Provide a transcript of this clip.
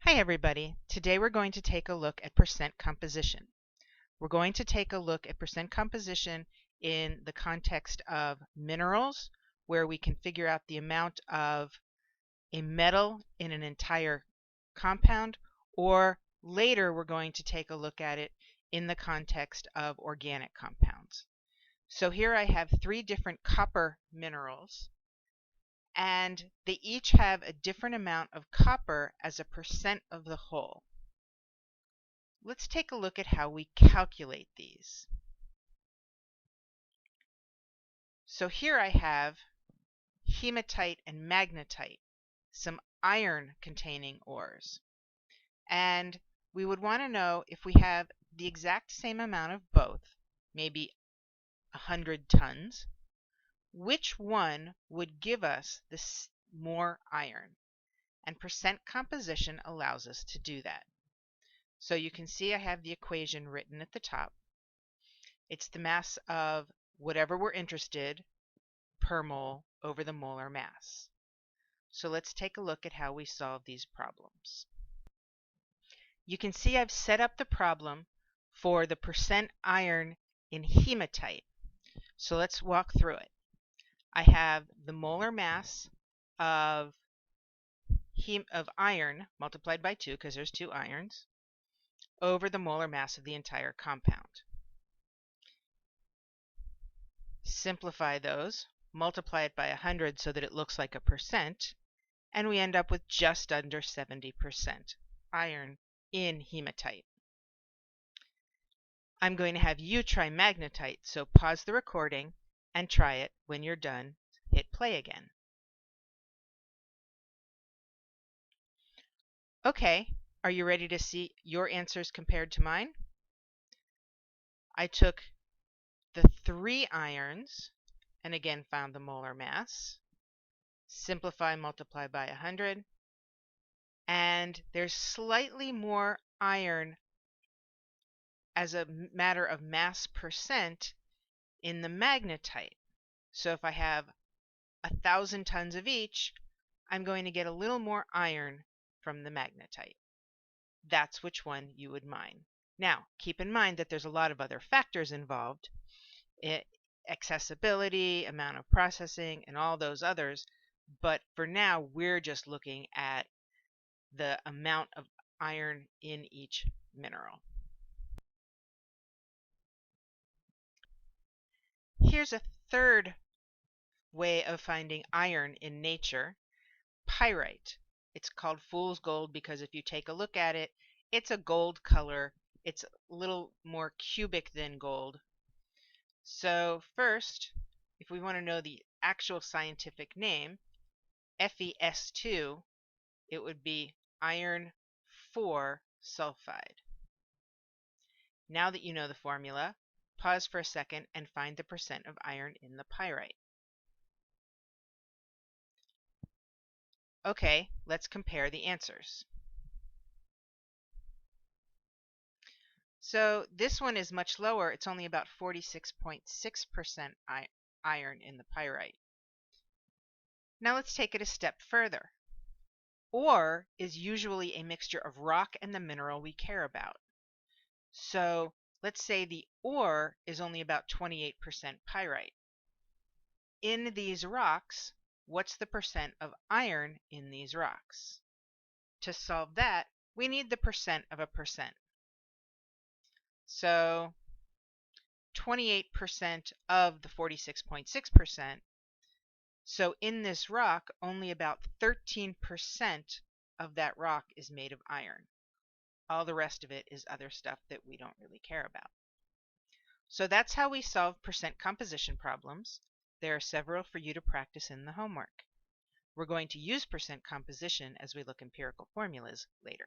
Hi everybody. Today we're going to take a look at percent composition. We're going to take a look at percent composition in the context of minerals, where we can figure out the amount of a metal in an entire compound, or later we're going to take a look at it in the context of organic compounds. So here I have three different copper minerals, and they each have a different amount of copper as a percent of the whole. Let's take a look at how we calculate these. So here I have hematite and magnetite, some iron-containing ores. And we would want to know if we have the exact same amount of both, maybe 100 tons, which one would give us more iron? And percent composition allows us to do that. So you can see I have the equation written at the top. It's the mass of whatever we're interested per mole over the molar mass. So let's take a look at how we solve these problems. You can see I've set up the problem for the percent iron in hematite. So let's walk through it. I have the molar mass of iron multiplied by 2, because there's 2 irons, over the molar mass of the entire compound. Simplify those, multiply it by 100 so that it looks like a percent, and we end up with just under 70% iron in hematite. I'm going to have you try magnetite, so pause the recording and try it. When you're done, hit play again. Okay, are you ready to see your answers compared to mine? I took the 3 irons and again found the molar mass. Simplify, multiply by 100. And there's slightly more iron as a matter of mass percent in the magnetite. So if I have 1,000 tons of each, I'm going to get a little more iron from the magnetite. That's which one you would mine. Now, keep in mind that there's a lot of other factors involved. Accessibility, amount of processing, and all those others. But for now, we're just looking at the amount of iron in each mineral. Here's a third way of finding iron in nature: pyrite. It's called fool's gold because if you take a look at it, it's a gold color. It's a little more cubic than gold. So first, if we want to know the actual scientific name, FeS2, it would be iron 4 sulfide. Now that you know the formula, pause for a second and find the percent of iron in the pyrite. Okay, let's compare the answers. So this one is much lower. It's only about 46.6% iron in the pyrite. Now let's take it a step further. Ore is usually a mixture of rock and the mineral we care about. So let's say the ore is only about 28% pyrite. In these rocks, what's the percent of iron in these rocks? To solve that, we need the percent of a percent. So 28% of the 46.6%. So in this rock, only about 13% of that rock is made of iron. All the rest of it is other stuff that we don't really care about. So that's how we solve percent composition problems. There are several for you to practice in the homework. We're going to use percent composition as we look empirical formulas later.